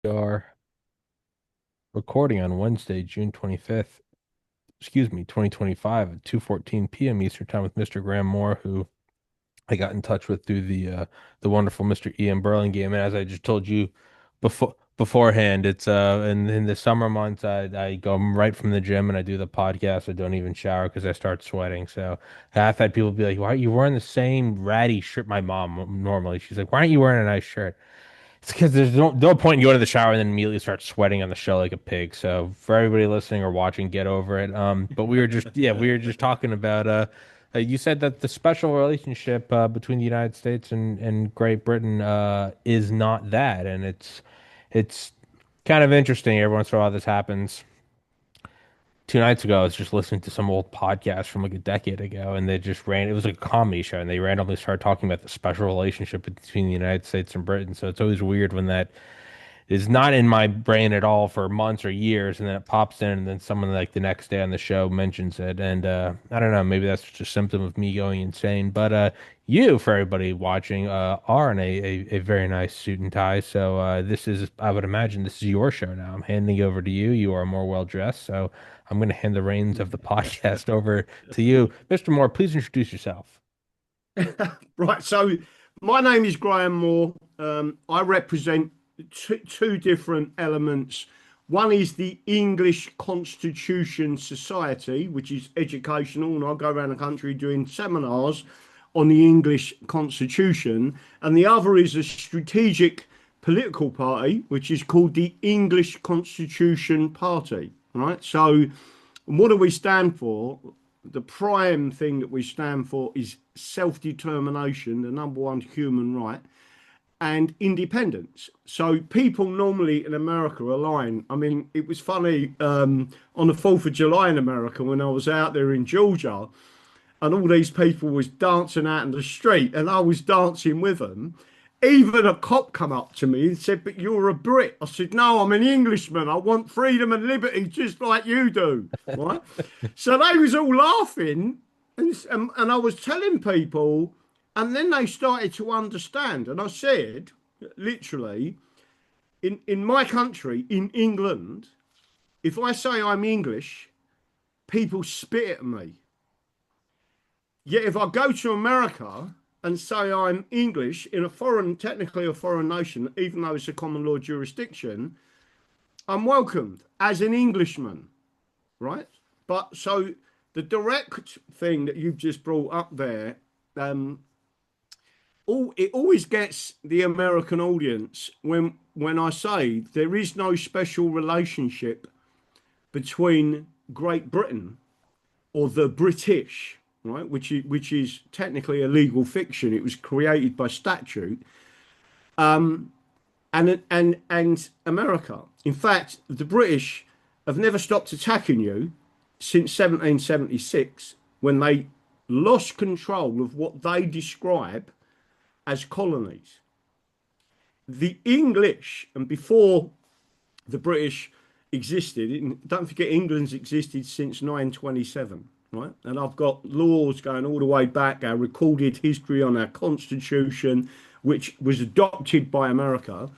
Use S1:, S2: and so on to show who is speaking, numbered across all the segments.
S1: We are recording on Wednesday, June 25th, 2025 at 2:14 p.m. Eastern Time with Mr. Graham Moore, who I got in touch with through the wonderful Mr. Ian Burlingame. And as I just told you beforehand, it's in the summer months I go right from the gym and I do the podcast. I don't even shower because I start sweating. So I've had people be like, "Why are you wearing the same ratty shirt?" My mom normally she's like, "Why aren't you wearing a nice shirt?" It's because there's no point in going to the shower and then immediately start sweating on the show like a pig. So for everybody listening or watching, get over it. But we were just talking about you said that the special relationship between the United States and Great Britain is not that, and it's kind of interesting. Every once in a while this happens. 2 nights ago, I was just listening to some old podcast from like a decade ago, and they just ran. It was like a comedy show, and they randomly started talking about the special relationship between the United States and Britain. So it's always weird when that is not in my brain at all for months or years, and then it pops in, and then someone like the next day on the show mentions it, and I don't know, maybe that's just a symptom of me going insane. But you, for everybody watching, are in a very nice suit and tie, so this is, I would imagine, this is your show now. I'm handing it over to you. You are more well dressed, so I'm going to hand the reins of the podcast over to you, Mr. Moore. Please introduce yourself.
S2: Right, so my name is Graham Moore. I represent two different elements. One is the English Constitution Society, which is educational, and I go around the country doing seminars on the English Constitution. And the other is a strategic political party, which is called the English Constitution Party. Right, so what do we stand for? The prime thing that we stand for is self-determination, the number one human right, and independence. So people normally in America align. I mean, it was funny on the 4th of July in America when I was out there in Georgia, and all these people was dancing out in the street, and I was dancing with them. Even a cop come up to me and said, "But you're a Brit." I said, "No, I'm an Englishman. I want freedom and liberty just like you do." Right? So they was all laughing, and I was telling people, and then they started to understand. And I said, literally, in my country, in England, if I say I'm English, people spit at me. Yet if I go to America and say I'm English in a foreign, technically a foreign nation, even though it's a common law jurisdiction, I'm welcomed as an Englishman, right? But so the direct thing that you've just brought up there, it always gets the American audience when I say there is no special relationship between Great Britain or the British, right? Which is technically a legal fiction. It was created by statute, and America. In fact, the British have never stopped attacking you since 1776 when they lost control of what they describe as colonies. The English, and before the British existed, don't forget England's existed since 927, right? And I've got laws going all the way back, our recorded history on our constitution, which was adopted by America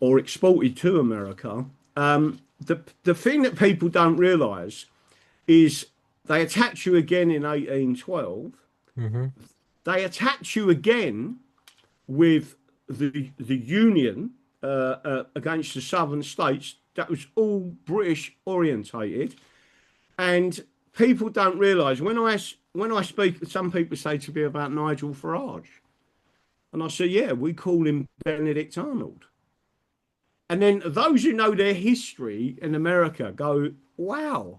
S2: or exported to America. The thing that people don't realise is they attacked you again in 1812.
S1: Hmm.
S2: They attacked you again with the Union against the southern states. That was all British orientated, and people don't realise when I speak. Some people say to me about Nigel Farage, and I say, yeah, we call him Benedict Arnold. And then those who know their history in America go, wow,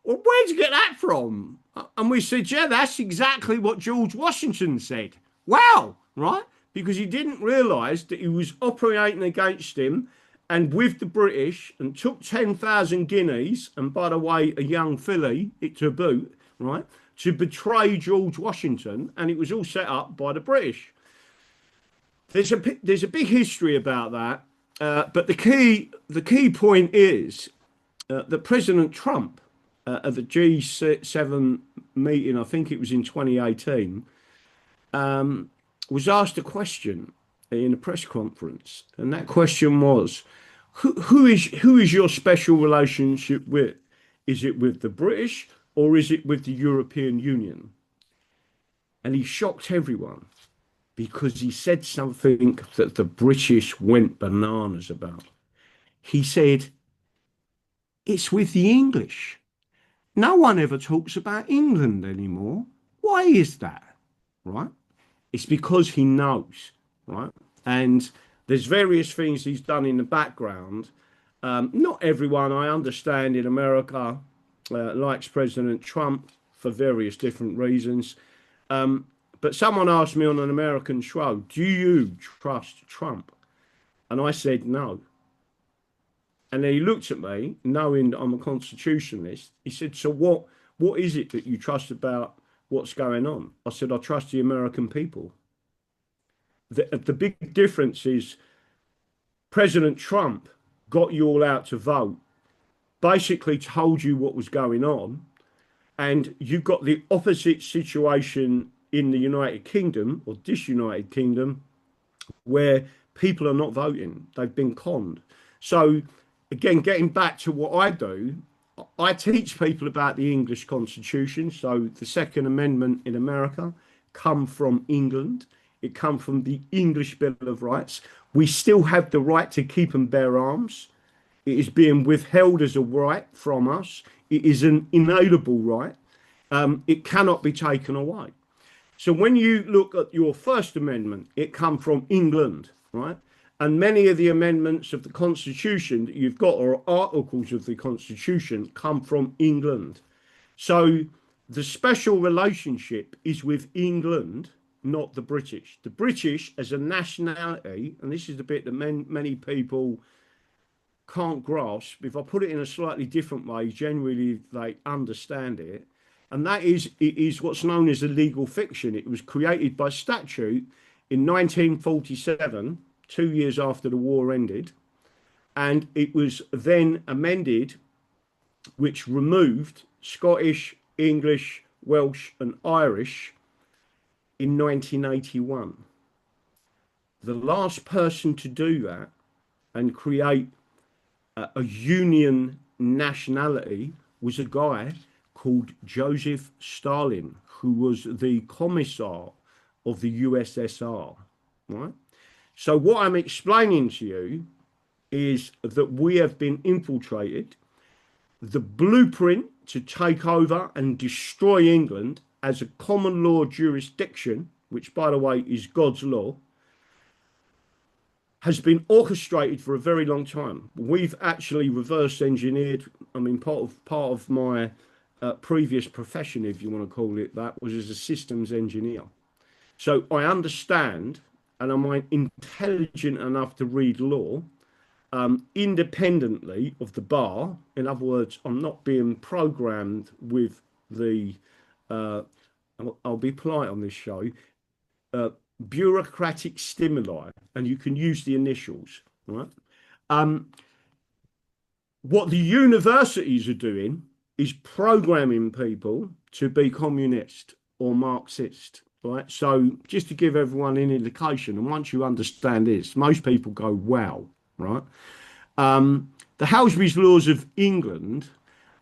S2: well, where'd you get that from? And we said, yeah, that's exactly what George Washington said. Wow, right? Because he didn't realise that he was operating against him and with the British and took 10,000 guineas, and by the way, a young filly, it to boot, right, to betray George Washington. And it was all set up by the British. There's a big history about that. But the key point is that President Trump at the G7 meeting, I think it was in 2018, was asked a question, in a press conference, and that question was, who is your special relationship with? Is it with the British or is it with the European Union? And he shocked everyone because he said something that the British went bananas about. He said, it's with the English. No one ever talks about England anymore. Why is that? Right? It's because he knows, right? And there's various things he's done in the background. Not everyone, I understand, in America likes President Trump for various different reasons. But someone asked me on an American show, do you trust Trump? And I said no. And then he looked at me, knowing that I'm a constitutionalist. He said, so what is it that you trust about what's going on? I said, I trust the American people. The big difference is President Trump got you all out to vote, basically told you what was going on, and you've got the opposite situation in the United Kingdom or disunited kingdom where people are not voting. They've been conned. So again, getting back to what I do, I teach people about the English Constitution. So the Second Amendment in America come from England. It come from the English Bill of Rights. We still have the right to keep and bear arms. It is being withheld as a right from us. It is an inalienable right. It cannot be taken away. So when you look at your First Amendment, it come from England, right? And many of the amendments of the Constitution that you've got, or articles of the Constitution, come from England. So the special relationship is with England, not the British. The British as a nationality, and this is the bit that many people can't grasp. If I put it in a slightly different way, generally they understand it. And that is, it is what's known as a legal fiction. It was created by statute in 1947, 2 years after the war ended. And it was then amended, which removed Scottish, English, Welsh, and Irish in 1981. The last person to do that and create a union nationality was a guy called Joseph Stalin, who was the commissar of the USSR, right? So what I'm explaining to you is that we have been infiltrated. The blueprint to take over and destroy England as a common law jurisdiction, which by the way is God's law, has been orchestrated for a very long time. We've actually reverse engineered. I mean, part of my previous profession, if you want to call it that, was as a systems engineer. So I understand, and I'm intelligent enough to read law independently of the bar. In other words, I'm not being programmed with the, I'll be polite on this show, bureaucratic stimuli, and you can use the initials, right? What the universities are doing is programming people to be communist or Marxist, right? So just to give everyone an indication, and once you understand this, most people go, wow, right? The Halsby's Laws of England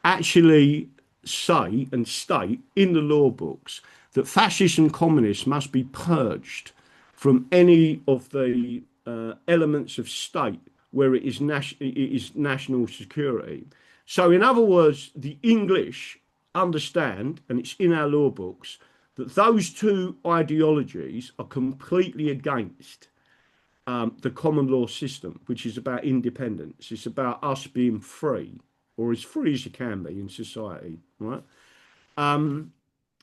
S2: actually say and state in the law books that fascists and communists must be purged from any of the elements of state where it is national security. So in other words, the English understand, and it's in our law books, that those two ideologies are completely against the common law system, which is about independence. It's about us being free, or as free as you can be in society, right?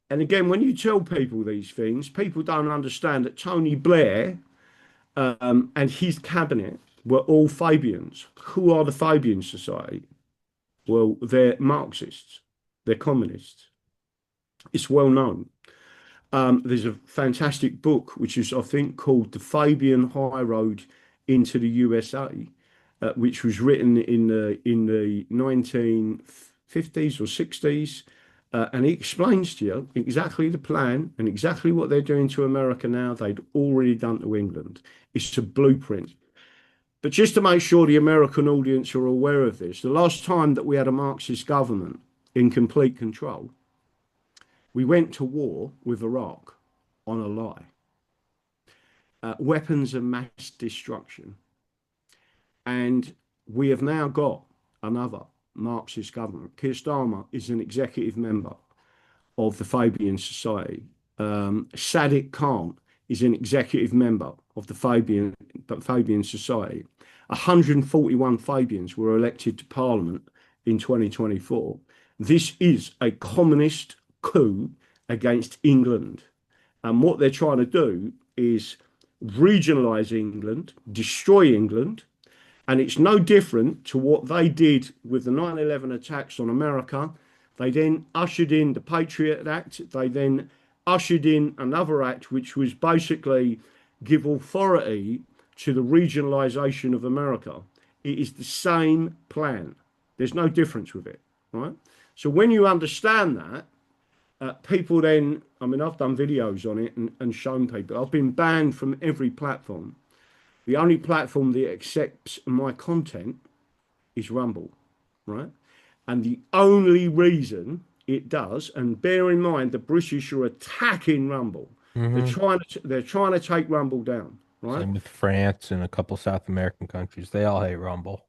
S2: And again, when you tell people these things, people don't understand that Tony Blair and his cabinet were all Fabians. Who are the Fabian Society? Well, they're Marxists, they're communists. It's well known. There's a fantastic book, which is, I think, called The Fabian High Road into the USA, which was written in the 1950s or 60s. And he explains to you exactly the plan and exactly what they're doing to America now, they'd already done to England. It's a blueprint. But just to make sure the American audience are aware of this, the last time that we had a Marxist government in complete control, we went to war with Iraq on a lie. Weapons of mass destruction. And we have now got another Marxist government. Keir Starmer is an executive member of the Fabian Society. Sadiq Khan is an executive member of the Fabian Society. 141 Fabians were elected to Parliament in 2024. This is a communist coup against England. And what they're trying to do is regionalise England, destroy England. And it's no different to what they did with the 9/11 attacks on America. They then ushered in the Patriot Act. They then ushered in another act, which was basically give authority to the regionalisation of America. It is the same plan. There's no difference with it, right? So when you understand that, people then, I mean, I've done videos on it and shown people. I've been banned from every platform. The only platform that accepts my content is Rumble, right? And the only reason it does, and bear in mind, the British are attacking Rumble.
S1: Hmm.
S2: They're trying to take Rumble down, right?
S1: Same with France and a couple South American countries. They all hate Rumble.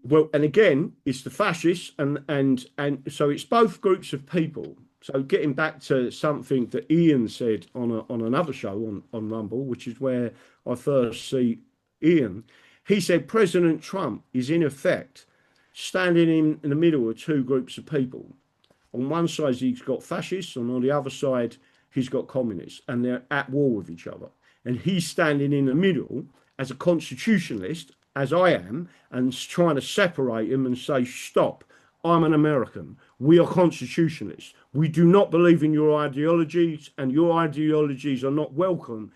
S2: Well, and again, it's the fascists, and so it's both groups of people. So getting back to something that Ian said on another show on Rumble, which is where I first see Ian, he said President Trump is in effect standing in the middle of two groups of people. On one side, he's got fascists, and on the other side, he's got communists, and they're at war with each other. And he's standing in the middle as a constitutionalist, as I am, and trying to separate him and say, stop, I'm an American. We are constitutionalists. We do not believe in your ideologies, and your ideologies are not welcome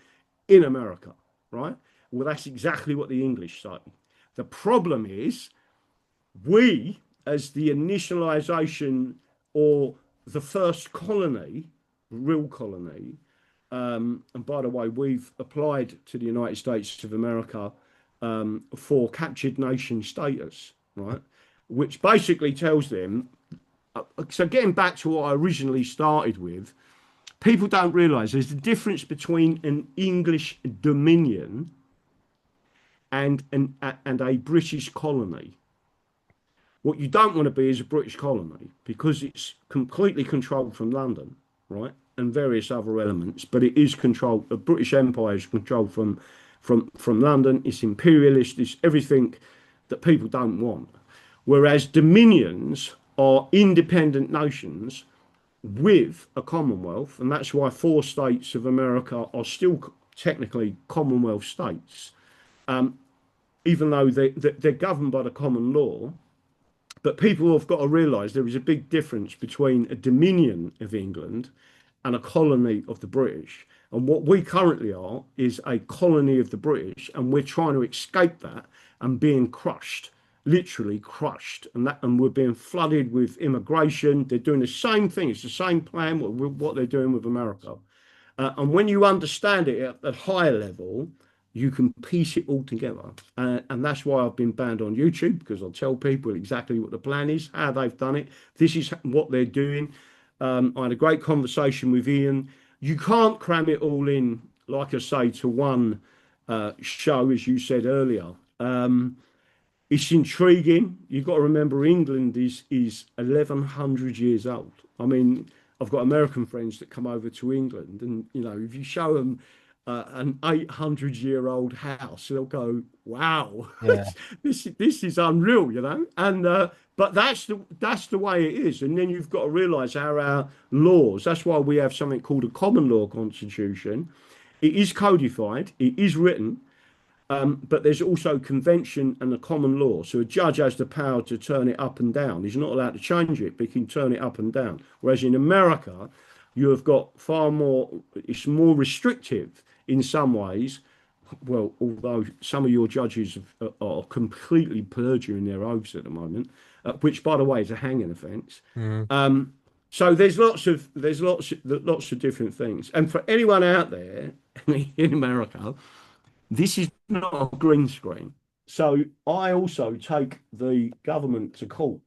S2: in America, right? Well, that's exactly what the English say. The problem is, we, as the initialization or the first colony, real colony, and by the way, we've applied to the United States of America for captured nation status, right? Which basically tells them, so getting back to what I originally started with, people don't realize there's a difference between an English dominion and a British colony. What you don't want to be is a British colony because it's completely controlled from London, right? And various other elements, but it is controlled. The British Empire is controlled from London. It's imperialist. It's everything that people don't want. Whereas dominions are independent nations with a Commonwealth, and that's why 4 states of America are still technically Commonwealth states, even though they're governed by the common law. But people have got to realise there is a big difference between a dominion of England and a colony of the British. And what we currently are is a colony of the British, and we're trying to escape that and being crushed, literally crushed. And we're being flooded with immigration. They're doing the same thing. It's the same plan what they're doing with America. And when you understand it at a higher level, you can piece it all together. And that's why I've been banned on YouTube, because I'll tell people exactly what the plan is, how they've done it. This is what they're doing. I had a great conversation with Ian. You can't cram it all in, like I say, to one show, as you said earlier. It's intriguing. You've got to remember England is 1,100 years old. I mean, I've got American friends that come over to England, and you know, if you show them an 800-year-old house, they'll go, "Wow,
S1: Yeah.
S2: this is unreal," you know. And but that's the way it is. And then you've got to realise how our laws. That's why we have something called a common law constitution. It is codified. It is written. But there's also convention and the common law. So a judge has the power to turn it up and down. He's not allowed to change it, but he can turn it up and down. Whereas in America, you have got far more, it's more restrictive in some ways. Well, although some of your judges are completely perjuring their oaths at the moment, which, by the way, is a hanging offence.
S1: Mhm.
S2: So there's lots of different things. And for anyone out there in America, This is not a green screen. So I also take the government to court,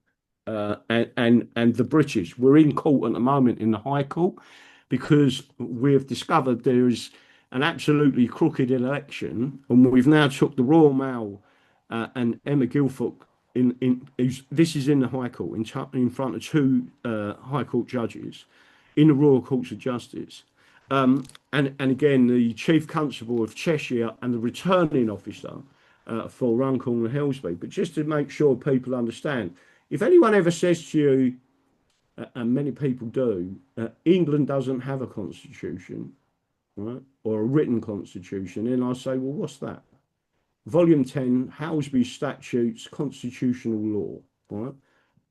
S2: and the British. We're in court at the moment in the High Court because we have discovered there is an absolutely crooked election, and we've now took the Royal Mail and Emma Guilfoyle this is in the High Court in front of two High Court judges in the Royal Courts of Justice. And again, the Chief Constable of Cheshire and the returning officer for Runcorn and Helsby. But just to make sure people understand, if anyone ever says to you, and many people do, England doesn't have a constitution, right, or a written constitution, and I say, well, what's that? Volume 10, Helsby Statutes, Constitutional Law, right?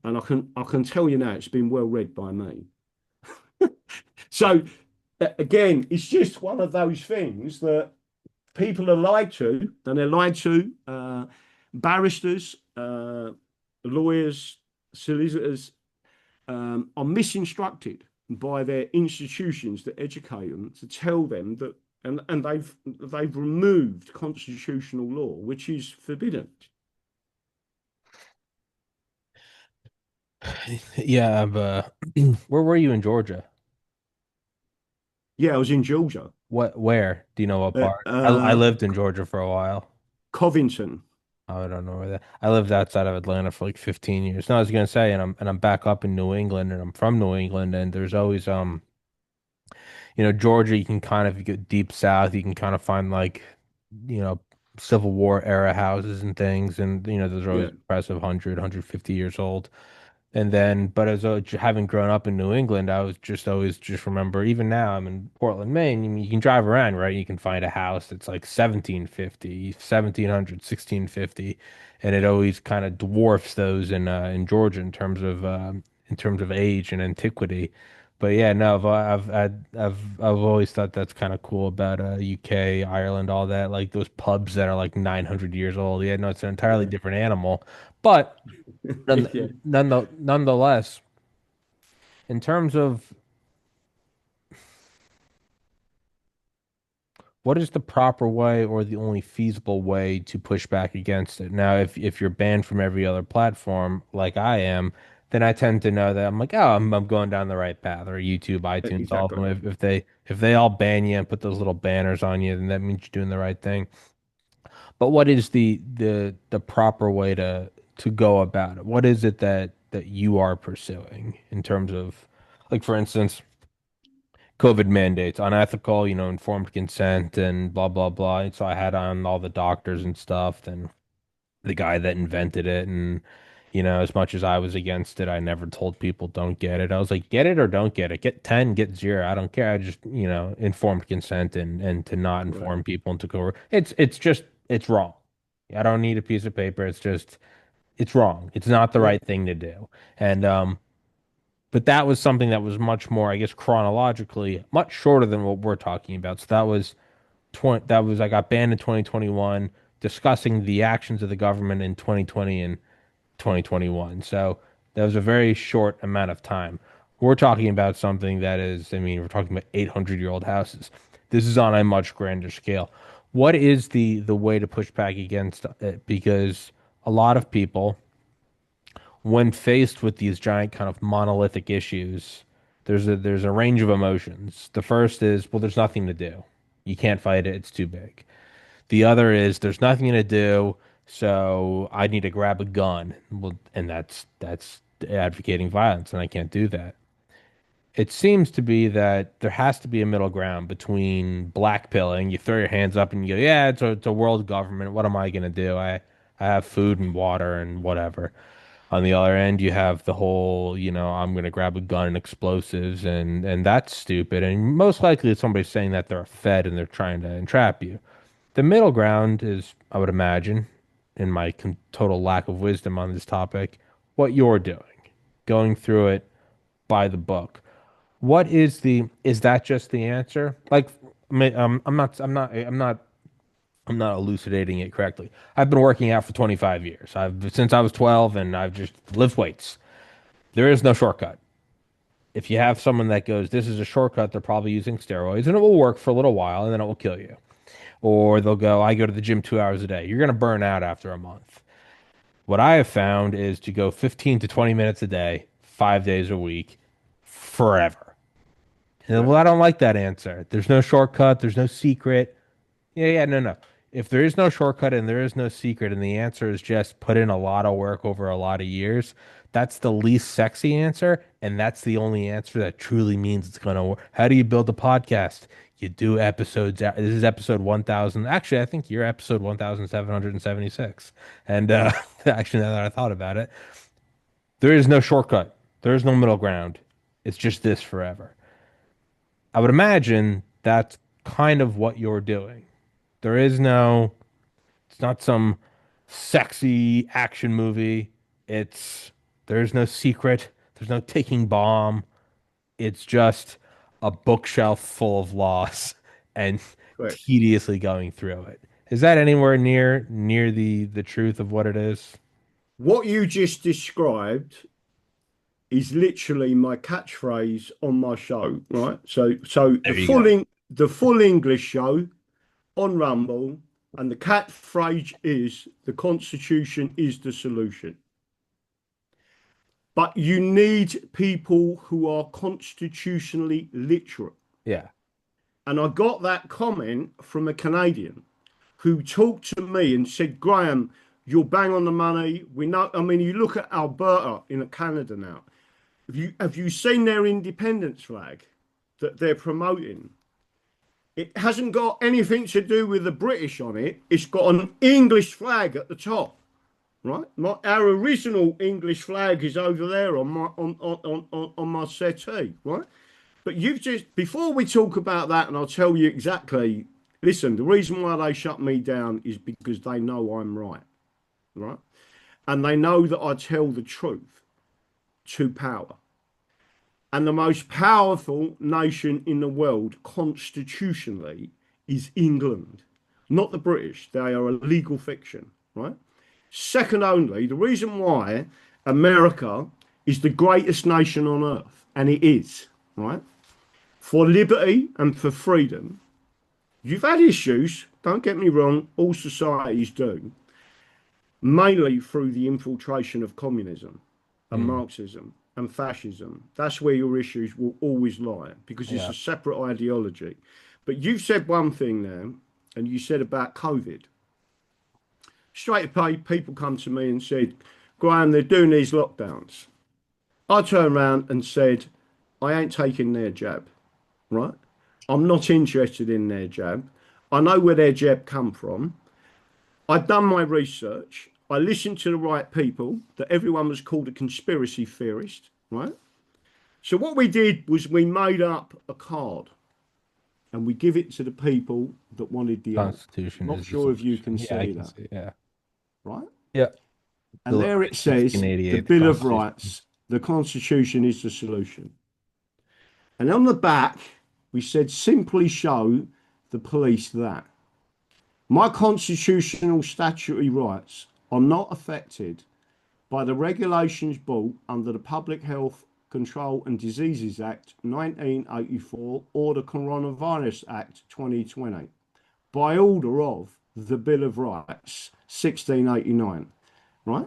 S2: And I can tell you now, it's been well read by me. So again, it's just one of those things that people are lied to, and they're lied to barristers, lawyers, solicitors are misinstructed by their institutions that educate them to tell them that, and they've removed constitutional law, which is forbidden.
S1: Yeah, where were you in Georgia?
S2: Yeah, I was in Georgia,
S1: Where? Do you know what
S2: uh,
S1: part? I
S2: uh,
S1: lived in Georgia for a while.
S2: Covington.
S1: Oh, I don't know where that. I lived outside of Atlanta for like 15 years. No, I was gonna say, and I'm back up in New England, and I'm from New England, and there's always Georgia. You can kind of get deep south. You can kind of find like, you know, Civil War era houses and things, and those are always
S2: Yeah,
S1: impressive, 150 years old. And then, but as having grown up in New England, I was just always just remember, even now I'm in Portland, Maine. I mean, you can drive around, right? You can find a house that's like 1750, 1700, 1650, and it always kind of dwarfs those in Georgia in terms of age and antiquity. But yeah, no, I've always thought that's kind of cool about UK, Ireland, all that, like those pubs that are like 900 years old. Yeah, no, it's an entirely
S2: yeah,
S1: different animal, but
S2: yeah,
S1: nonetheless, in terms of what is the proper way or the only feasible way to push back against it? Now, if you're banned from every other platform like I am, then I tend to know that I'm like, oh, I'm going down the right path. Or YouTube, iTunes, all of them.
S2: exactly.
S1: If they all ban you and put those little banners on you, then that means you're doing the right thing. But what is the proper way to go about it? What is it that you are pursuing in terms of, like, for instance, COVID mandates, unethical, informed consent and blah blah blah. And so I had on all the doctors and stuff and the guy that invented it. And as much as I was against it, I never told people don't get it. I was like, get it or don't get it. Get 10, get 0. I don't care. I just, informed consent and to not
S2: Right.
S1: inform people and to go. It's just it's wrong. I don't need a piece of paper. It's just it's wrong. It's not the
S2: Yeah.
S1: right thing to do. And but that was something that was much more, I guess, chronologically much shorter than what we're talking about. So that was I got banned in 2021, discussing the actions of the government in 2020 and 2021. So that was a very short amount of time. We're talking about something that is, I mean, we're talking about 800-year-old houses. This is on a much grander scale. What is the way to push back against it? Because a lot of people, when faced with these giant kind of monolithic issues, there's a range of emotions. The first is, well, there's nothing to do. You can't fight it, it's too big. The other is there's nothing to do, so I need to grab a gun. Well, and that's advocating violence, and I can't do that. It seems to be that there has to be a middle ground between blackpilling. You throw your hands up and you go, yeah, it's a world government. What am I gonna do? I have food and water and whatever. On the other end, you have the whole, I'm going to grab a gun and explosives, and that's stupid. And most likely, it's somebody saying that they're a Fed and they're trying to entrap you. The middle ground is, I would imagine, in my total lack of wisdom on this topic, what you're doing, going through it by the book. Is that just the answer? Like, I mean, I'm not elucidating it correctly. I've been working out for 25 years. Since I was 12, and I've just lift weights. There is no shortcut. If you have someone that goes, this is a shortcut, they're probably using steroids, and it will work for a little while, and then it will kill you. or they'll go, I go to the gym 2 hours a day. You're going to burn out after a month. What I have found is to go 15 to 20 minutes a day, 5 days a week, forever. And
S2: Yeah.
S1: well, I don't like that answer. There's no shortcut, there's no secret. Yeah, yeah, no, no. If there is no shortcut and there is no secret, and the answer is just put in a lot of work over a lot of years, that's the least sexy answer. And that's the only answer that truly means it's going to work. How do you build a podcast? You do episodes. This is episode 1000. Actually, I think you're episode 1776. And actually, now that I thought about it, there is no shortcut, there is no middle ground. It's just this forever. I would imagine that's kind of what you're doing. There is no, it's not some sexy action movie. It's, there's no secret. There's no taking bomb. It's just a bookshelf full of loss and
S2: Correct.
S1: tediously going through it. Is that anywhere near the truth of what it is?
S2: What you just described is literally my catchphrase on my show, right? So
S1: There you go.
S2: the full English show on Rumble, and the catchphrase is the Constitution is the solution. But you need people who are constitutionally literate.
S1: Yeah.
S2: And I got that comment from a Canadian who talked to me and said, Graham, you're bang on the money. We know, I mean, you look at Alberta in Canada now. Have you seen their independence flag that they're promoting? It hasn't got anything to do with the British on it. It's got an English flag at the top, right? Our original English flag is over there on my settee, right? But you've just, before we talk about that, and I'll tell you exactly, listen, the reason why they shut me down is because they know I'm right, right? And they know that I tell the truth to power. And the most powerful nation in the world constitutionally is England, not the British. They are a legal fiction, right? Second only, the reason why America is the greatest nation on earth, and it is, right? For liberty and for freedom. You've had issues, don't get me wrong, all societies do, mainly through the infiltration of communism and
S1: Mm,
S2: Marxism and fascism. That's where your issues will always lie because it's
S1: yeah.
S2: a separate ideology. But you've said one thing now, and you said about COVID. Straight away, people come to me and said, Graham, they're doing these lockdowns. I turned around and said, I ain't taking their jab, right? I'm not interested in their jab. I know where their jab come from. I've done my research. I listened to the right people, that everyone was called a conspiracy theorist, right? So what we did was we made up a card and we give it to the people that wanted the oath.
S1: Constitution
S2: Not
S1: is the
S2: sure if you
S1: solution.
S2: can
S1: Yeah, I
S2: see
S1: can
S2: that,
S1: see. Yeah.
S2: right?
S1: Yeah.
S2: And
S1: Bill of
S2: there it
S1: Rights,
S2: says the
S1: 1688, the
S2: Bill of
S1: Constitution.
S2: Rights, the Constitution is the solution. And on the back, we said simply show the police that my constitutional statutory rights are not affected by the regulations brought under the Public Health Control and Diseases Act 1984 or the Coronavirus Act 2020 by order of the Bill of Rights 1689, right?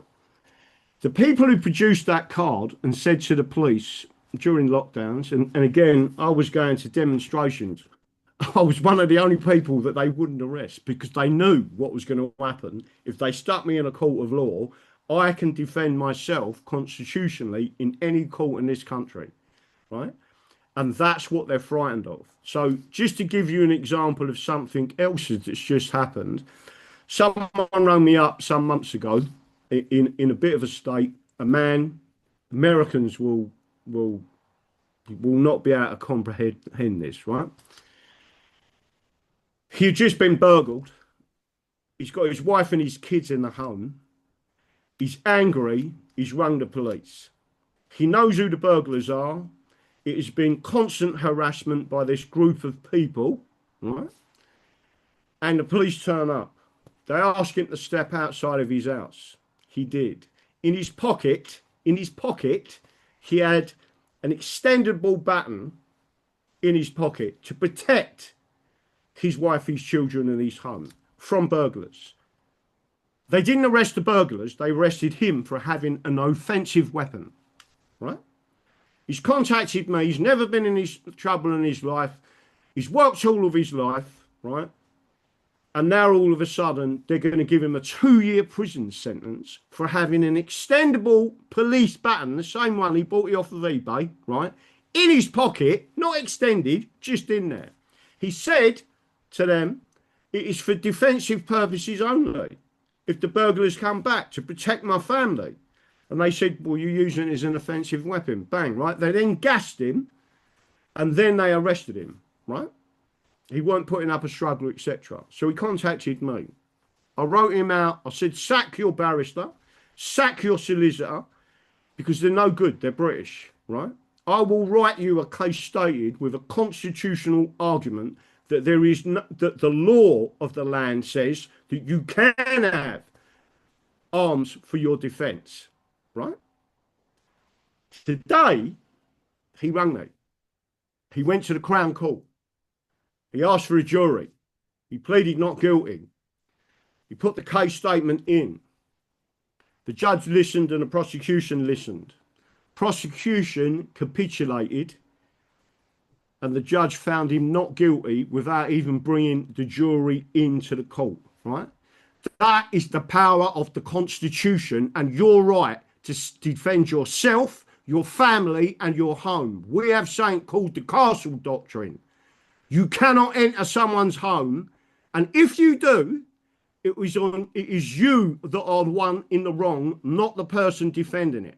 S2: The people who produced that card and said to the police during lockdowns, and again, I was going to demonstrations. I was one of the only people that they wouldn't arrest because they knew what was going to happen. If they stuck me in a court of law, I can defend myself constitutionally in any court in this country, right? And that's what they're frightened of. So, just to give you an example of something else that's just happened, someone rang me up some months ago in a bit of a state. A man, Americans will not be able to comprehend this, right? He'd just been burgled. He's got his wife and his kids in the home. He's angry. He's rung the police. He knows who the burglars are. It has been constant harassment by this group of people, right? And the police turn up. They ask him to step outside of his house. He did. In his pocket, he had an extendable baton in his pocket to protect his wife, his children, and his home from burglars. They didn't arrest the burglars, they arrested him for having an offensive weapon, right? He's contacted me, he's never been in his trouble in his life, he's worked all of his life, right? And now all of a sudden, they're going to give him a 2-year prison sentence for having an extendable police baton, the same one he bought it off of eBay, right? In his pocket, not extended, just in there. He said to them, it is for defensive purposes only. If the burglars come back, to protect my family. And they said, well, you're using it as an offensive weapon. Bang, right? They then gassed him and then they arrested him, right? He weren't putting up a struggle, etc. So he contacted me. I wrote him out. I said, sack your barrister, sack your solicitor, because they're no good. They're British, right? I will write you a case stated with a constitutional argument that there is no, that the law of the land says that you can have arms for your defence, right? Today, he rang me. He went to the Crown Court. He asked for a jury. He pleaded not guilty. He put the case statement in. The judge listened and the prosecution listened. Prosecution capitulated and the judge found him not guilty without even bringing the jury into the court, right? That is the power of the Constitution and your right to defend yourself, your family and your home. We have something called the Castle Doctrine. You cannot enter someone's home, and if you do, it is you that are the one in the wrong, not the person defending it,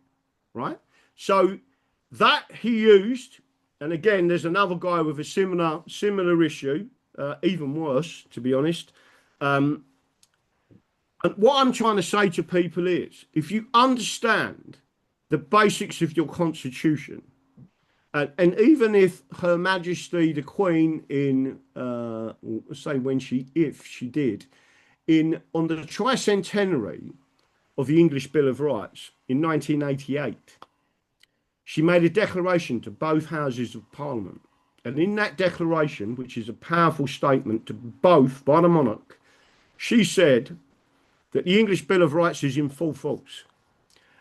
S2: right? So that he used, and again, there's another guy with a similar issue, even worse, to be honest. And what I'm trying to say to people is, if you understand the basics of your constitution, and even if Her Majesty the Queen say if she did, on the tricentenary of the English Bill of Rights in 1988, she made a declaration to both houses of Parliament. And in that declaration, which is a powerful statement to both by the monarch, she said that the English Bill of Rights is in full force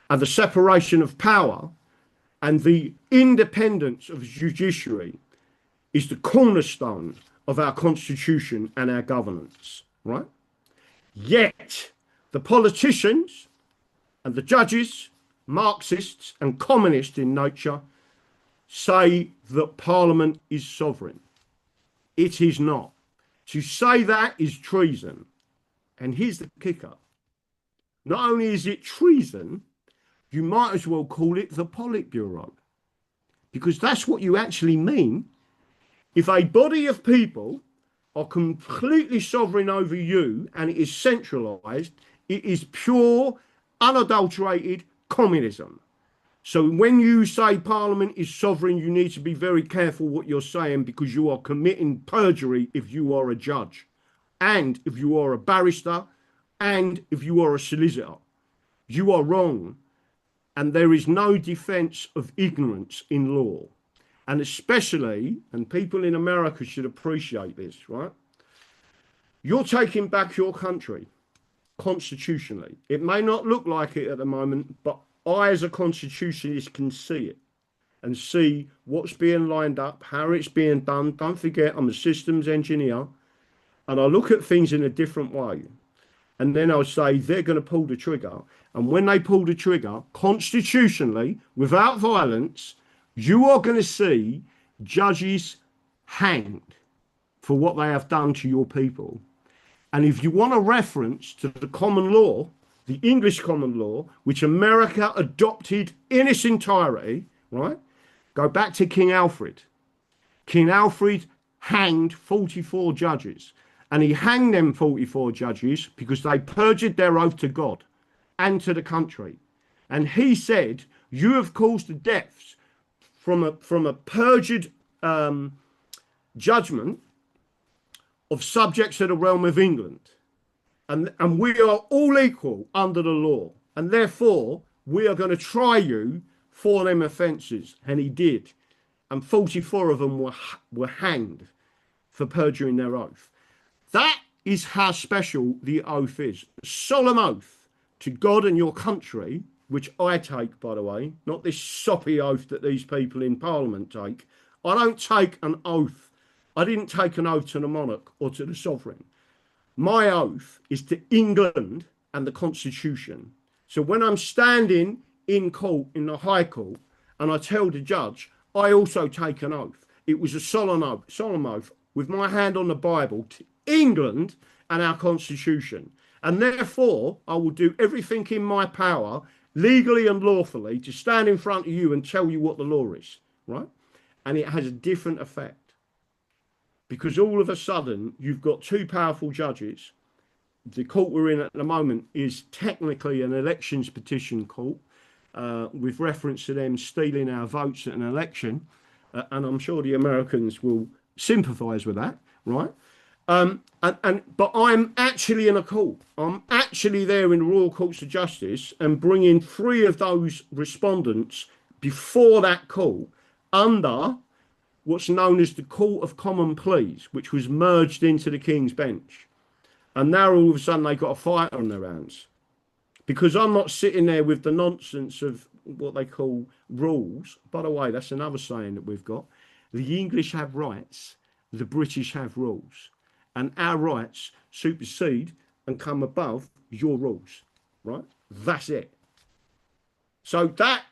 S2: and the separation of power and the independence of the judiciary is the cornerstone of our constitution and our governance, right? Yet the politicians and the judges, Marxists and communists in nature, say that Parliament is sovereign. It is not. To say that is treason. And here's the kicker. Not only is it treason, you might as well call it the Politburo, because that's what you actually mean. If a body of people are completely sovereign over you and it is centralized, it is pure, unadulterated communism. So when you say Parliament is sovereign, you need to be very careful what you're saying, because you are committing perjury if you are a judge, and if you are a barrister, and if you are a solicitor. You are wrong. And there is no defense of ignorance in law. And especially, and people in America should appreciate this, right? You're taking back your country constitutionally. It may not look like it at the moment, but I, as a constitutionalist, can see it and see what's being lined up, how it's being done. Don't forget, I'm a systems engineer, and I look at things in a different way. And then I'll say they're going to pull the trigger. And when they pull the trigger, constitutionally, without violence, you are going to see judges hanged for what they have done to your people. And if you want a reference to the common law, the English common law, which America adopted in its entirety, right? Go back to King Alfred. King Alfred hanged 44 judges. And he hanged them 44 judges because they perjured their oath to God and to the country. And he said, you have caused the deaths from a perjured judgment of subjects of the realm of England. And we are all equal under the law. And therefore, we are going to try you for them offences. And he did. And 44 of them were hanged for perjuring their oath. That is how special the oath is. A solemn oath to God and your country, which I take, by the way, not this soppy oath that these people in Parliament take. I don't take an oath. I didn't take an oath to the monarch or to the sovereign. My oath is to England and the Constitution. So when I'm standing in court, in the High Court, and I tell the judge, I also take an oath. It was a solemn oath with my hand on the Bible to England and our Constitution. And therefore, I will do everything in my power, legally and lawfully, to stand in front of you and tell you what the law is, right? And it has a different effect. Because all of a sudden, you've got two powerful judges. The court we're in at the moment is technically an elections petition court, with reference to them stealing our votes at an election. And I'm sure the Americans will sympathise with that, right? But I'm actually in a court. I'm actually there in the Royal Courts of Justice and bringing three of those respondents before that court under what's known as the Court of Common Pleas, which was merged into the King's Bench. And now all of a sudden they've got a fight on their hands. Because I'm not sitting there with the nonsense of what they call rules. By the way, that's another saying that we've got. The English have rights, the British have rules. And our rights supersede and come above your rules, right? That's it. So that,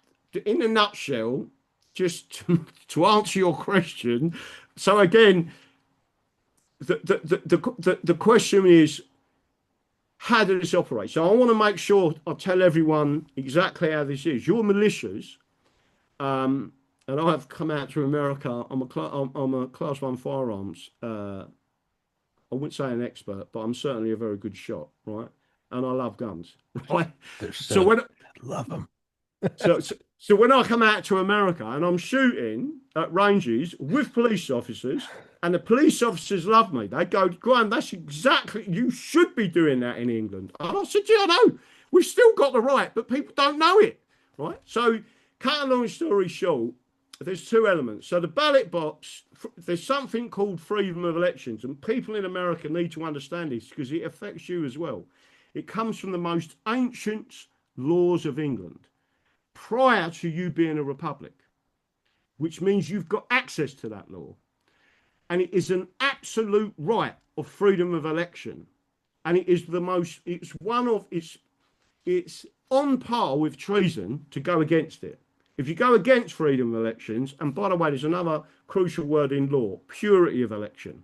S2: in a nutshell, just to answer your question. So again, the question is, how does this operate? So I want to make sure I tell everyone exactly how this is. Your militias, and I have come out to America. I'm a Class 1 firearms. I wouldn't say an expert, but I'm certainly a very good shot, right? And I love guns, right?
S1: So when I love them.
S2: So when I come out to America and I'm shooting at ranges with police officers, and the police officers love me, they go, Graham, that's exactly, you should be doing that in England. And I said, yeah, I know. We've still got the right, but people don't know it, right? So cut a long story short, there's two elements. So the ballot box, there's something called freedom of elections, and people in America need to understand this because it affects you as well. It comes from the most ancient laws of England, prior to you being a republic, which means you've got access to that law. And it is an absolute right of freedom of election. And it is the most, it's on par with treason to go against it. If you go against freedom of elections, and by the way, there's another crucial word in law, purity of election.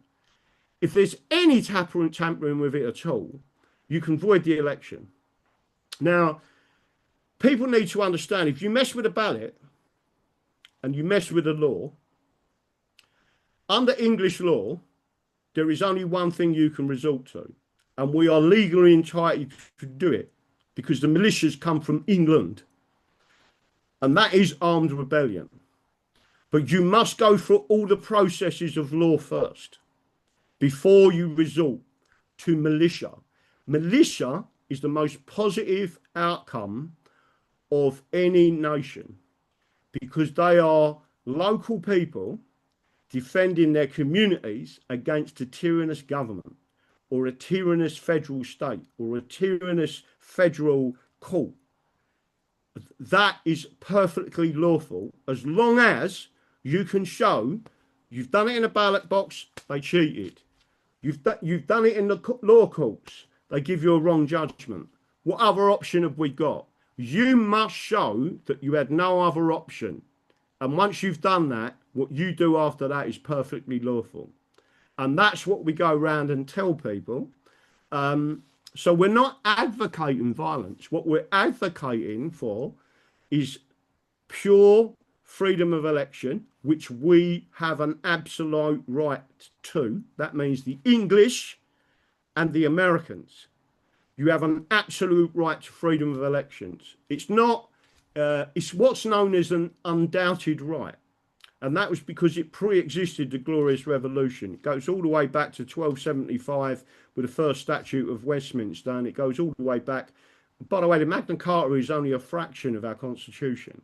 S2: If there's any tampering with it at all, you can void the election. Now, people need to understand, if you mess with a ballot and you mess with the law, under English law, there is only one thing you can resort to. And we are legally entitled to do it because the militias come from England. And that is armed rebellion. But you must go through all the processes of law first before you resort to militia. Militia is the most positive outcome of any nation because they are local people defending their communities against a tyrannous government or a tyrannous federal state or a tyrannous federal court. That is perfectly lawful as long as you can show you've done it in a ballot box, they cheated. You've done it in the law courts, they give you a wrong judgment. What other option have we got? You must show that you had no other option. And once you've done that, what you do after that is perfectly lawful. And that's what we go around and tell people. So we're not advocating violence. What we're advocating for is pure freedom of election, which we have an absolute right to. That means the English and the Americans. You have an absolute right to freedom of elections. It's not, it's what's known as an undoubted right. And that was because it pre-existed the Glorious Revolution. It goes all the way back to 1275 with the first Statute of Westminster, and it goes all the way back. By the way, the Magna Carta is only a fraction of our Constitution.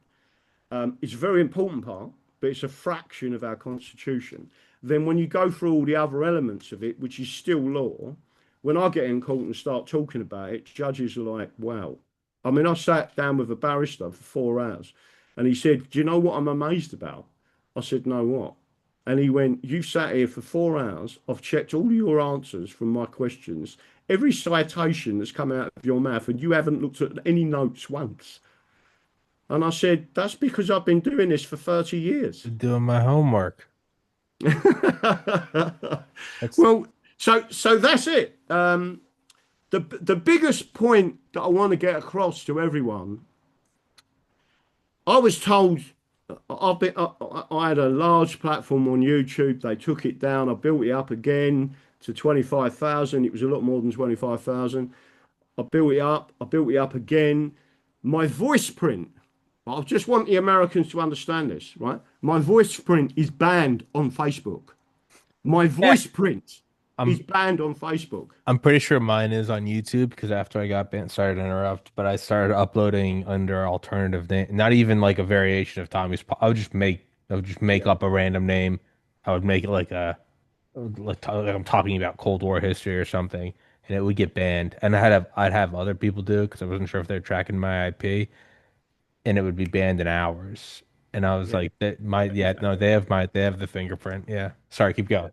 S2: It's a very important part, but it's a fraction of our Constitution. then when you go through all the other elements of it, which is still law, when I get in court and start talking about it, judges are like, wow. I mean, I sat down with a barrister for 4 hours and he said, do you know what I'm amazed about? I said, no, what? And he went, you've sat here for 4 hours. I've checked all your answers from my questions, every citation that's come out of your mouth, and you haven't looked at any notes once. And I said, that's because I've been doing this for 30 years.
S1: Doing my homework. That's
S2: Well, so that's it. The biggest point that I want to get across to everyone, I was told I had a large platform on YouTube. They took it down. I built it up again to 25,000. It was a lot more than 25,000. I built it up. I built it up again. My voice print. I just want the Americans to understand this, right? My voice print is banned on Facebook. My
S1: yeah.
S2: voice print is
S1: I'm
S2: banned on Facebook.
S1: I'm pretty sure mine is on YouTube because after I got banned, sorry to interrupt, but I started uploading under alternative name, not even like a variation of Tommy's. I would just make
S2: Yeah,
S1: up a random name. I would make it like I'm talking about Cold War history or something, and it would get banned. And I'd have other people do it because I wasn't sure if they're tracking my IP, and it would be banned in hours. And I was
S2: yeah,
S1: like, that my yeah no they have the fingerprint. Yeah, sorry, keep
S2: yeah.
S1: going.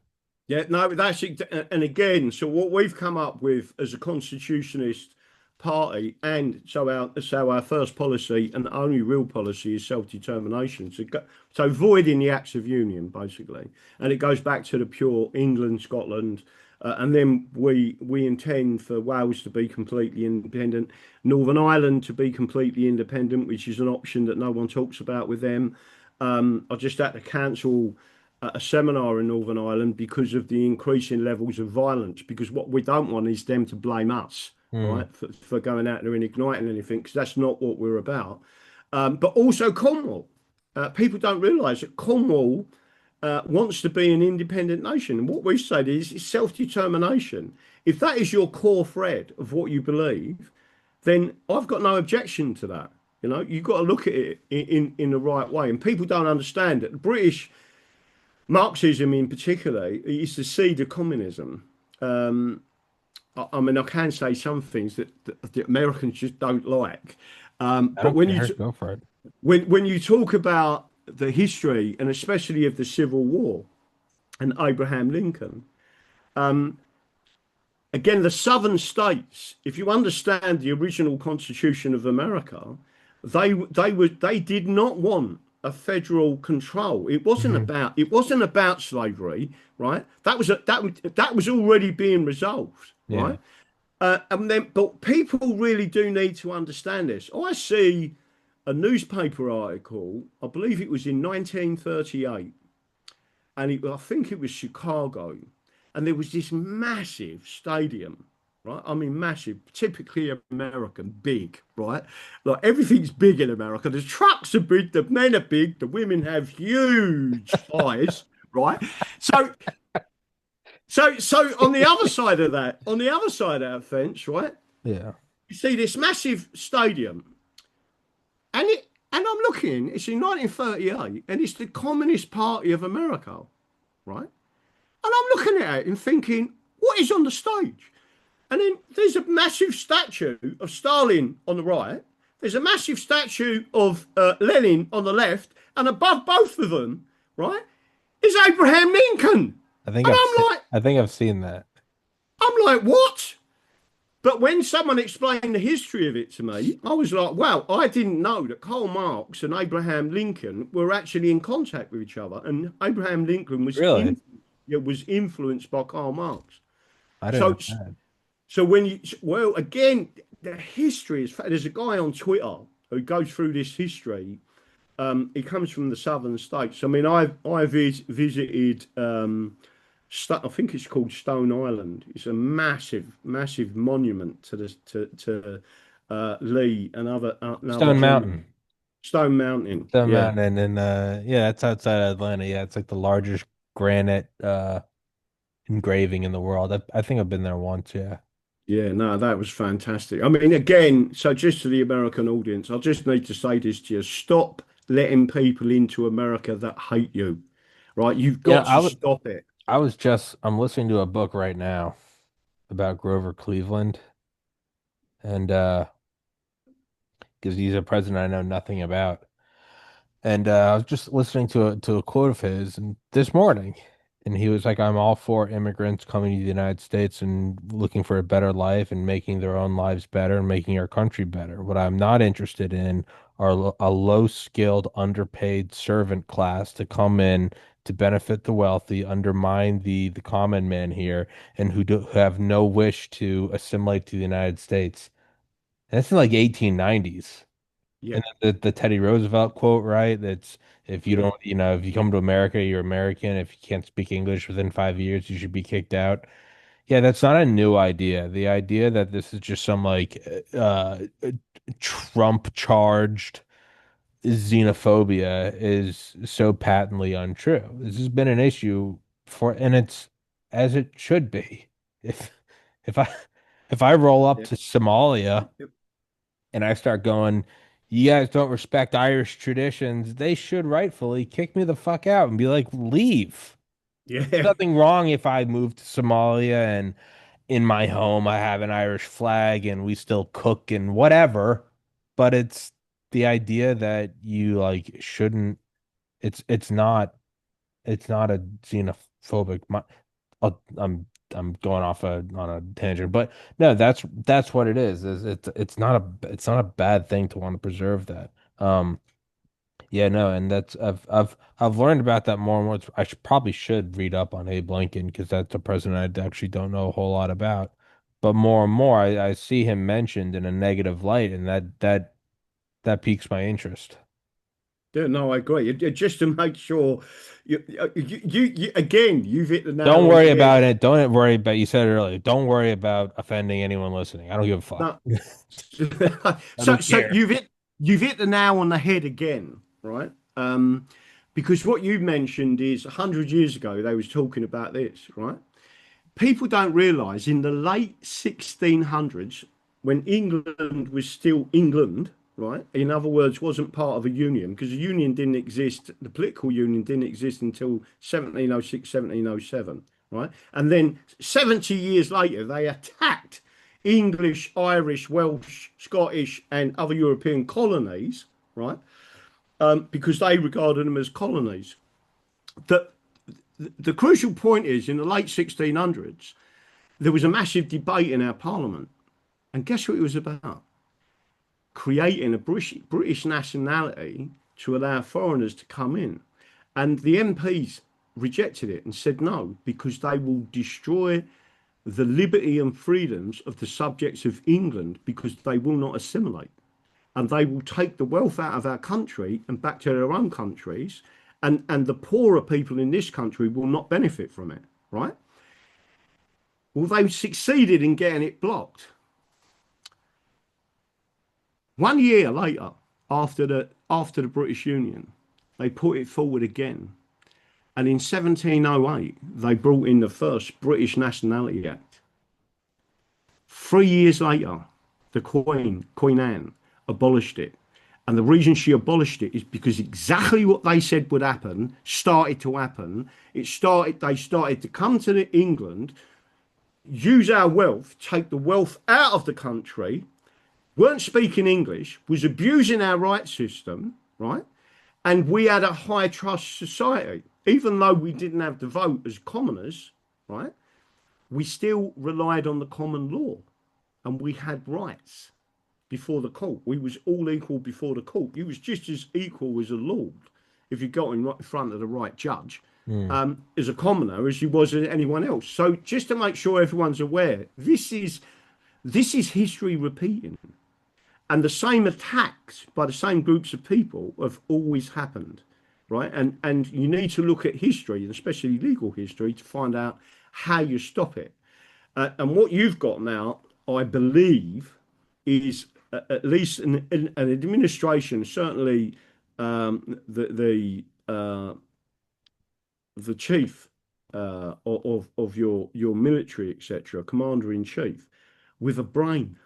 S2: Yeah, no, that's it. And again, so what we've come up with as a constitutionalist party, and so our first policy and only real policy is self-determination. So voiding the Acts of Union, basically, and it goes back to the pure England, Scotland, and then we intend for Wales to be completely independent, Northern Ireland to be completely independent, which is an option that no one talks about with them. I just had to cancel a seminar in Northern Ireland because of the increasing levels of violence. Because what we don't want is them to blame us,
S1: Hmm.
S2: right, for going out there and igniting anything, because that's not what we're about. But also Cornwall. People don't realise that Cornwall wants to be an independent nation. And what we've said is self-determination. If that is your core thread of what you believe, then I've got no objection to that. You know, you've got to look at it in the right way. And people don't understand that the British Marxism in particular is the seed of communism. Um, I mean, I can say some things that the Americans just don't like.
S1: I
S2: But
S1: don't care. Go for it.
S2: when you talk about the history and especially of the Civil War and Abraham Lincoln, again, the southern states, if you understand the original Constitution of America, they did not want a federal control.
S1: Hmm.
S2: It wasn't about slavery, right? That was already being resolved,
S1: Yeah.
S2: right? And then, but people really do need to understand this. I see a newspaper article, I believe it was in 1938, and I think it was Chicago, and there was this massive stadium, right? I mean, massive, typically American, big, right? Like everything's big in America. The trucks are big, the men are big, the women have huge thighs, right? So, so on the other side of that, on the other side of that fence, right?
S1: Yeah.
S2: You see this massive stadium, and I'm looking. It's in 1938, and it's the Communist Party of America, right? And I'm looking at it and thinking, what is on the stage? And then there's a massive statue of Stalin on the right. There's a massive statue of Lenin on the left. And above both of them, right, is Abraham Lincoln. And
S1: I think I've seen that.
S2: I'm like, what? But when someone explained the history of it to me, I was like, wow, I didn't know that Karl Marx and Abraham Lincoln were actually in contact with each other. And Abraham Lincoln
S1: Really?
S2: was influenced by Karl Marx.
S1: I didn't
S2: So
S1: know that.
S2: So when you, well, again, the history is, there's a guy on Twitter who goes through this history. He comes from the southern states. I mean, I visited, I think it's called Stone Island. It's a massive monument to Lee and other
S1: Stone
S2: generals.
S1: Mountain.
S2: Stone Mountain.
S1: Stone
S2: Yeah.
S1: Mountain and yeah, that's outside Atlanta. Yeah, it's like the largest granite engraving in the world. I think I've been there once, yeah.
S2: Yeah, no, that was fantastic. I mean, again, so just to the American audience, I just need to say this to you. Stop letting people into America that hate you. right? You've
S1: You know,
S2: got to stop it.
S1: I'm listening to a book right now about Grover Cleveland, and because he's a president I know nothing about. And I was just listening to a quote of his and this morning, and he was like, "I'm all for immigrants coming to the United States and looking for a better life and making their own lives better and making our country better. What I'm not interested in are a low-skilled, underpaid servant class to come in to benefit the wealthy, undermine the common man here, and who have no wish to assimilate to the United States." And that's in like 1890s.
S2: Yeah,
S1: And the Teddy Roosevelt quote, right? That's if you
S2: yeah,
S1: don't, if you come to America, you're American. If you can't speak English within 5 years, you should be kicked out. Yeah, that's not a new idea. The idea that this is just some like Trump charged xenophobia is so patently untrue. This has been an issue and it's as it should be. If if I if I roll up
S2: yeah,
S1: to Somalia and I start going, you guys don't respect Irish traditions, they should rightfully kick me the fuck out and be like, leave.
S2: yeah,
S1: Nothing wrong if I move to Somalia and in my home I have an Irish flag and we still cook and whatever. But it's the idea that you like shouldn't, it's not, it's not a xenophobic. I'm going off on a tangent, but no, that's what it is. Is it's not a bad thing to want to preserve that. Yeah, no, and that's I've learned about that more and more. Probably should read up on Abe Lincoln because that's a president I actually don't know a whole lot about. But more and more, I see him mentioned in a negative light, and that piques my interest.
S2: yeah. No, I agree. Just to make sure, again, you've hit the nail
S1: Don't
S2: on
S1: worry
S2: the head.
S1: about it. Don't worry about, you said it earlier. Don't worry about offending anyone listening. I don't give a fuck.
S2: No.
S1: I
S2: So,
S1: don't
S2: so
S1: care.
S2: you've hit the nail on the head again, right? Because what you mentioned is 100 years ago they was talking about this, right? People don't realize in the late 1600s, when England was still England, right? In other words, wasn't part of a union because the union didn't exist, the political union didn't exist until 1706, 1707, right? And then 70 years later, they attacked English, Irish, Welsh, Scottish, and other European colonies, right? Because they regarded them as colonies. The, the crucial point is in the late 1600s, there was a massive debate in our parliament. And guess what it was about? Creating a British nationality to allow foreigners to come in. And the MPs rejected it and said no, because they will destroy the liberty and freedoms of the subjects of England because they will not assimilate. And they will take the wealth out of our country and back to their own countries. And the poorer people in this country will not benefit from it, right? Well, they succeeded in getting it blocked. 1 year later, after the British Union, they put it forward again. And in 1708, they brought in the first British Nationality Act. 3 years later, the Queen, Queen Anne, abolished it. And the reason she abolished it is because exactly what they said would happen started to happen. They started to come to England, use our wealth, take the wealth out of the country, weren't speaking English, was abusing our rights system, right? And we had a high trust society. Even though we didn't have the vote as commoners, right? We still relied on the common law and we had rights before the court. We was all equal before the court. You was just as equal as a lord if you got in right in front of the right judge
S1: Hmm.
S2: as a commoner as you was as anyone else. So just to make sure everyone's aware, this is history repeating. And the same attacks by the same groups of people have always happened, right? And you need to look at history, and especially legal history, to find out how you stop it. And what you've got now, I believe, is at least an administration, certainly the chief of your military, etc., commander in chief, with a brain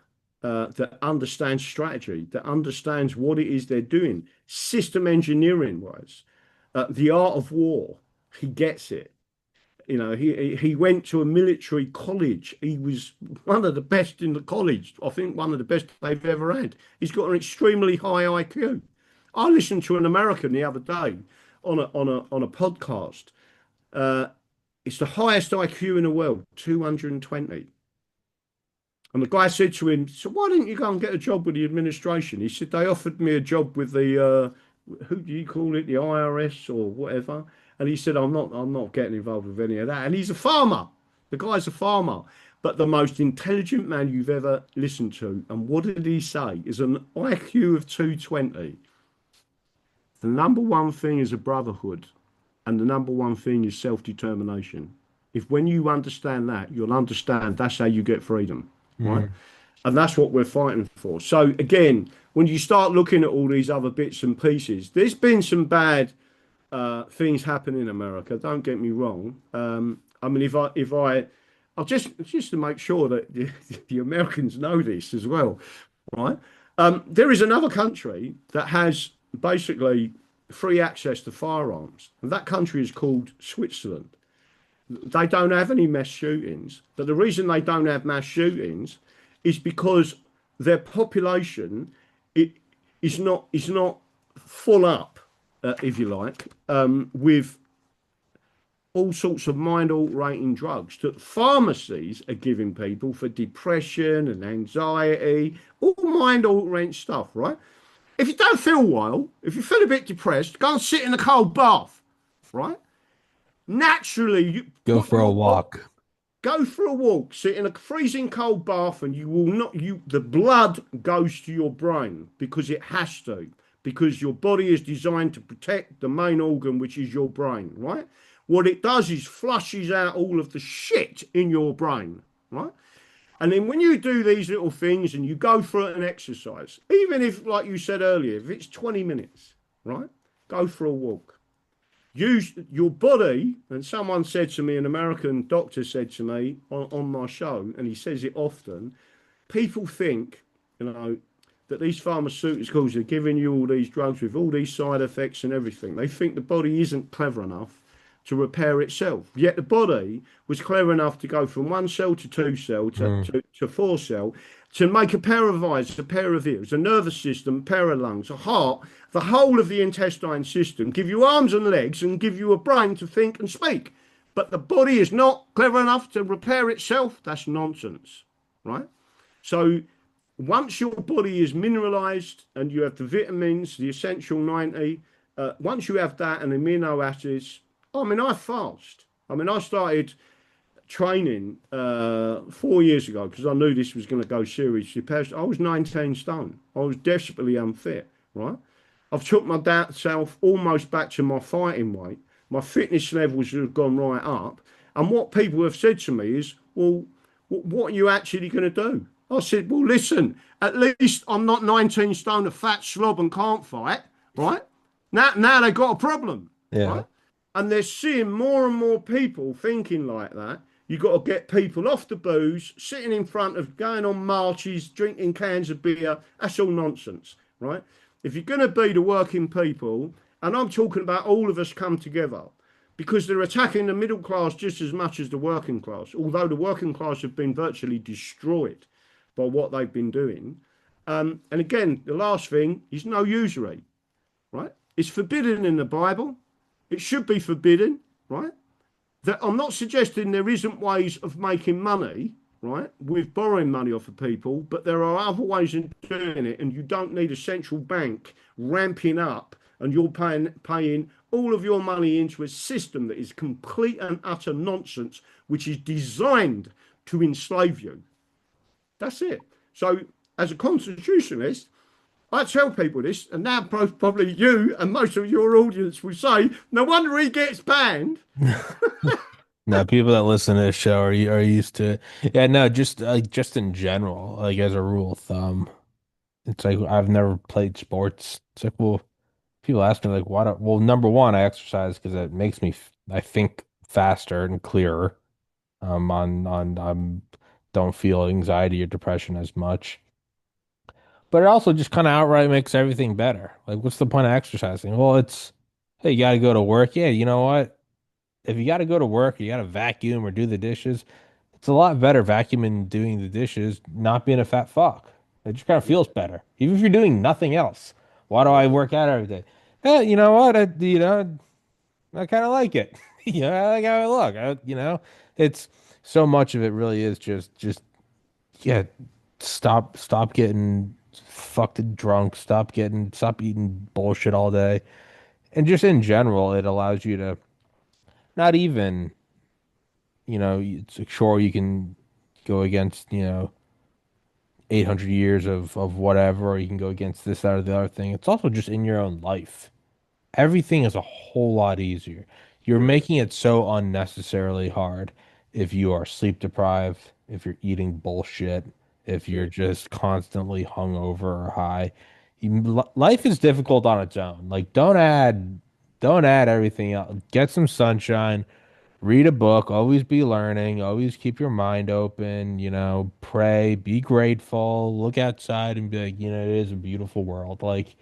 S2: that understands strategy, that understands what it is they're doing, system engineering wise, the art of war. he gets it. You know, he went to a military college. He was one of the best in the college. I think one of the best they've ever had. He's got an extremely high IQ. I listened to an American the other day on a podcast. Uh, it's the highest IQ in the world, 220. And the guy said to him, "So why didn't you go and get a job with the administration?" He said, "They offered me a job with the who do you call it, the IRS or whatever." And he said, I'm not getting involved with any of that." And he's a farmer. The guy's a farmer, but the most intelligent man you've ever listened to. And what did he say? Is an IQ of 220. The number one thing is a brotherhood, and the number one thing is self-determination. If when you understand that, you'll understand that's how you get freedom, right?
S1: Mm.
S2: And that's what we're fighting for. So again, when you start looking at all these other bits and pieces, there's been some bad things happen in America. Don't get me wrong. I mean, I'll just to make sure that the Americans know this as well, right? There is another country that has basically free access to firearms, and that country is called Switzerland. They don't have any mass shootings, but the reason they don't have mass shootings is because their population it is not full up, if you like, with all sorts of mind altering drugs that pharmacies are giving people for depression and anxiety, all mind altering stuff, right? If you don't feel well, if you feel a bit depressed, go and sit in a cold bath, right? Naturally, you
S1: Go
S2: put
S1: for a
S2: your
S1: walk.
S2: go for a walk, sit in a freezing cold bath, and you will not you the blood goes to your brain because it has to, because your body is designed to protect the main organ, which is your brain, right? What it does is flushes out all of the shit in your brain, right? And then when you do these little things and you go through an exercise, even if, like you said earlier, if it's 20 minutes, right? Go for a walk. Use your body. And someone said to me, an American doctor said to me on my show, and he says it often, people think, you know, that these pharmaceuticals are giving you all these drugs with all these side effects and everything. They think the body isn't clever enough to repair itself. Yet the body was clever enough to go from one cell to two cell
S1: Mm.
S2: to four cell to make a pair of eyes, a pair of ears, a nervous system, a pair of lungs, a heart, the whole of the intestine system, give you arms and legs and give you a brain to think and speak. But the body is not clever enough to repair itself. That's nonsense, right? So once your body is mineralized and you have the vitamins, the essential 90, once you have that and amino acids, I mean, I fast. I mean, I started training 4 years ago because I knew this was going to go seriously past. I was 19 stone. I was desperately unfit, right? I've took myself almost back to my fighting weight. My fitness levels have gone right up. And what people have said to me is, well, what are you actually going to do? I said, well, listen, at least I'm not 19 stone, a fat slob and can't fight, right? Now they've got a problem,
S1: Yeah.
S2: right? And they're seeing more and more people thinking like that. You've got to get people off the booze, sitting in front of, going on marches, drinking cans of beer. That's all nonsense, right? If you're going to be the working people, and I'm talking about all of us come together, because they're attacking the middle class just as much as the working class, although the working class have been virtually destroyed by what they've been doing. And again, the last thing is no usury, right? It's forbidden in the Bible. It should be forbidden, right? That I'm not suggesting there isn't ways of making money, right, with borrowing money off of people, but there are other ways of doing it, and you don't need a central bank ramping up and you're paying all of your money into a system that is complete and utter nonsense, which is designed to enslave you. That's it. So, as a constitutionalist, I tell people this, and now probably you and most of your audience will say, no wonder he gets banned.
S1: No, people that listen to this show are used to it. Yeah, no, just in general, like as a rule of thumb, it's like I've never played sports. It's like, well, people ask me like, why don't? Well, number one, I exercise because it makes me, I think faster and clearer. Don't feel anxiety or depression as much. But it also just kind of outright makes everything better. Like, what's the point of exercising? Well, it's, hey, you got to go to work. Yeah, you know what? if you got to go to work, you got to vacuum or do the dishes. It's a lot better vacuuming and doing the dishes, not being a fat fuck. It just kind of
S2: Yeah,
S1: feels better, even if you're doing nothing else. Why do I
S2: yeah,
S1: work out every day? You know what? I kind of like it. I like how I look. It's so much of it really is just yeah. Stop getting fucked drunk. Stop eating bullshit all day, and just in general, it allows you to not even it's like, sure you can go against 800 years of whatever, or you can go against this, that, or the other thing. It's also just in your own life. Everything is a whole lot easier. You're
S2: yeah,
S1: making it so unnecessarily hard if you are sleep deprived, if you're eating bullshit, if
S2: yeah.
S1: you're just constantly hungover or high. Life is difficult on its own. Like don't add everything else. Get some sunshine, read a book, always be learning, always keep your mind open, pray, be grateful, look outside and be like, it is a beautiful world. Like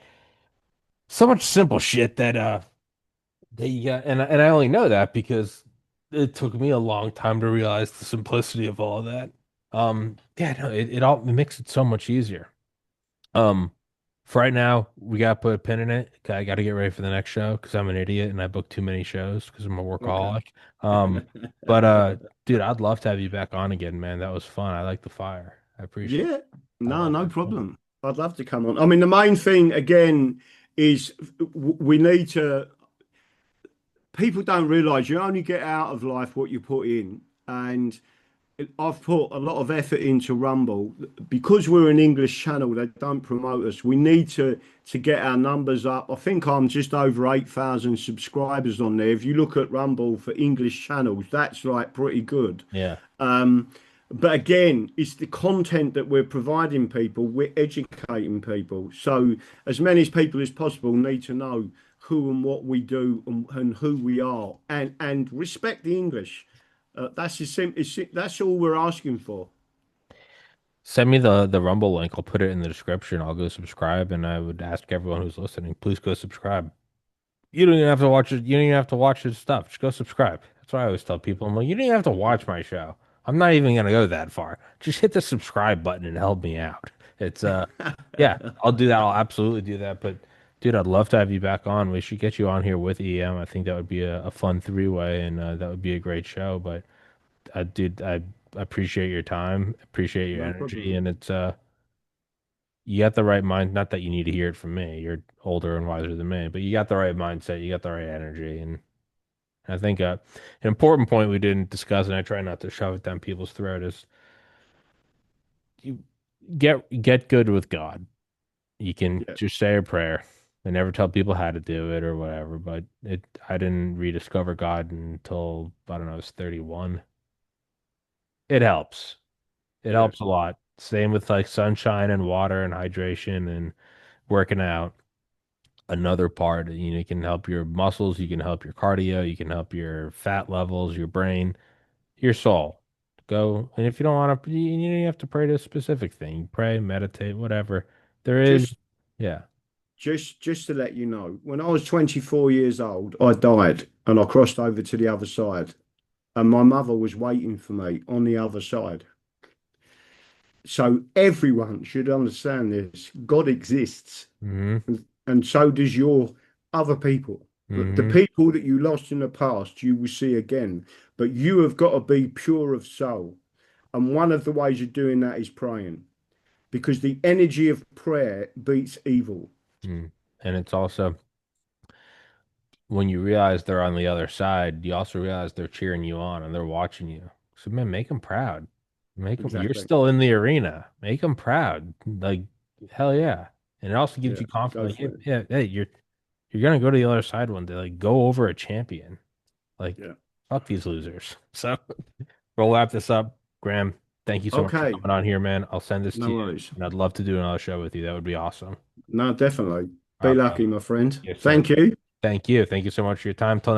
S1: so much simple shit that you got, and I only know that because it took me a long time to realize the simplicity of all of that. Yeah, no, it makes it so much easier. Um, for right now, we gotta put a pin in it. I gotta get ready for the next show because I'm an idiot and I booked too many shows because I'm a
S2: Okay.
S1: workaholic. Um, but dude, I'd love to have you back on again, man. That was fun. I like the fire. I appreciate it.
S2: Yeah,
S1: I
S2: no,
S1: like
S2: no
S1: that.
S2: problem. I'd love to come on. I mean, the main thing again is we need to, people don't realize you only get out of life what you put in. And I've put a lot of effort into Rumble because we're an English channel. They don't promote us. We need to get our numbers up. I think I'm just over 8,000 subscribers on there. If you look at Rumble for English channels, that's like pretty good.
S1: Yeah.
S2: But again, it's the content that we're providing people. We're educating people. So as many as people as possible need to know who and what we do and who we are, and respect the English. That's as simple. That's all we're asking for.
S1: Send me the Rumble link. I'll put it in the description. I'll go subscribe, and I would ask everyone who's listening, please go subscribe. You don't even have to watch it. You don't even have to watch his stuff. Just go subscribe. That's what I always tell people. I'm like, you don't even have to watch my show. I'm not even gonna go that far. Just hit the subscribe button and help me out. It's yeah, I'll do that. I'll absolutely do that. But dude, I'd love to have you back on. We should get you on here with EM. I think that would be a fun three-way, and that would be a great show. But dude, I appreciate your time, appreciate your
S2: No
S1: energy,
S2: problem.
S1: and it's you got the right mind. Not that you need to hear it from me. You're older and wiser than me, but you got the right mindset. You got the right energy, and I think an important point we didn't discuss, and I try not to shove it down people's throat, is you get good with God. You can
S2: Yeah,
S1: just say a prayer. I never tell people how to do it or whatever, but I didn't rediscover God until I don't know, I was 31. It helps. It
S2: yeah.
S1: helps a lot. Same with like sunshine and water and hydration and working out. Another part, you can help your muscles, you can help your cardio, you can help your fat levels, your brain, your soul. Go, and if you don't want to, you don't have to pray to a specific thing. Pray, meditate, whatever. There is,
S2: Just,
S1: yeah.
S2: just to let you know, when I was 24 years old, I died and I crossed over to the other side, and my mother was waiting for me on the other side. So everyone should understand this. God exists,
S1: Hmm.
S2: and so does your other people. But the
S1: Hmm.
S2: people that you lost in the past, you will see again. But you have got to be pure of soul. And one of the ways of doing that is praying, because the energy of prayer beats evil.
S1: Mm. And it's also when you realize they're on the other side, you also realize they're cheering you on and they're watching you. So man, make them proud. Make them, you're
S2: Exactly.
S1: still in the arena. Make them proud. Like hell yeah. And it also gives
S2: Yeah.
S1: you
S2: Go
S1: confidence. Like,
S2: for it.
S1: yeah, hey, you're gonna go to the other side one day. Like go over a champion. Like
S2: Yeah.
S1: fuck these losers. So we'll wrap this up. Graham, thank you so much for
S2: Okay.
S1: coming on here, man. I'll send this to
S2: No
S1: you,
S2: worries.
S1: and I'd love to do another show with you. That would be awesome.
S2: No, definitely. Be
S1: Okay.
S2: lucky, my friend.
S1: Yes, sir.
S2: Thank you.
S1: Thank you. Thank you so much for your time. Till